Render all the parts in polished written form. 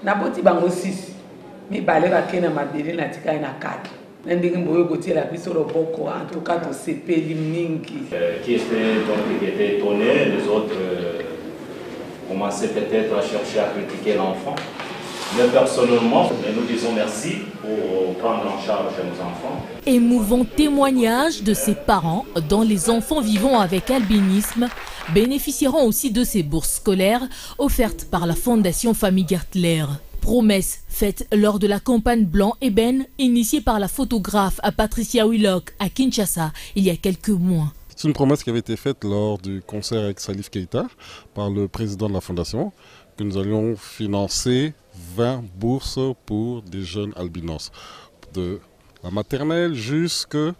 Naboti bango 6. Mi balé va kena mabeli na tika na 4. Ndingi mboyo gotier la biso roboko en tout cas to sepeli mingi. Qui était étonné, les autres commençaient peut-être à chercher à critiquer l'enfant. Mais personnellement, nous disons merci pour prendre en charge nos enfants. Émouvant témoignage de ces parents dont les enfants vivant avec albinisme bénéficieront aussi de ces bourses scolaires offertes par la Fondation Famille Gertler. Promesse faite lors de la campagne Blanc Ébène initiée par la photographe Patricia Willock à Kinshasa il y a quelques mois. C'est une promesse qui avait été faite lors du concert avec Salif Keita par le président de la Fondation, que nous allions financer 20 bourses pour des jeunes albinos, de la maternelle jusqu'à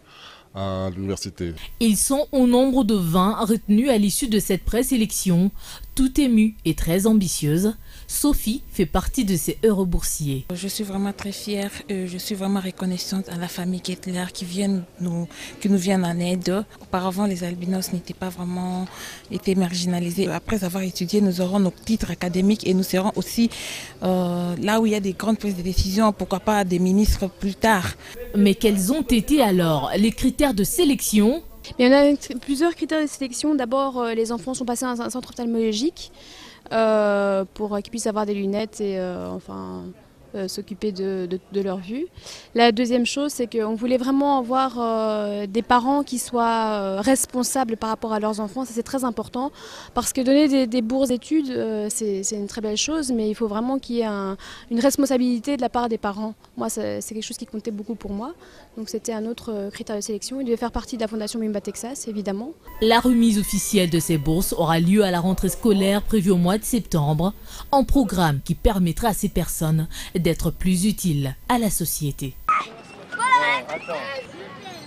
l'université. Ils sont au nombre de 20 retenus à l'issue de cette présélection, tout émue et très ambitieuse. Sophie fait partie de ces heureux boursiers. Je suis vraiment très fière et je suis vraiment reconnaissante à la famille Gertler qui nous viennent en aide. Auparavant, les albinos n'étaient pas vraiment marginalisés. Après avoir étudié, nous aurons nos titres académiques et nous serons aussi là où il y a des grandes prises de décision, pourquoi pas des ministres plus tard. Mais quels ont été alors les critères de sélection ? Il y en a plusieurs critères de sélection. D'abord, les enfants sont passés à un centre ophtalmologique pour qu'ils puissent avoir des lunettes et s'occuper de leur vue. La deuxième chose, c'est qu'on voulait vraiment avoir des parents qui soient responsables par rapport à leurs enfants. Ça, c'est très important parce que donner des bourses d'études, c'est une très belle chose, mais il faut vraiment qu'il y ait une responsabilité de la part des parents. Moi, c'est quelque chose qui comptait beaucoup pour moi. Donc c'était un autre critère de sélection. Il devait faire partie de la Fondation Bimba Texas, évidemment. La remise officielle de ces bourses aura lieu à la rentrée scolaire prévue au mois de septembre, un programme qui permettra à ces personnes d'être plus utiles à la société. Attends.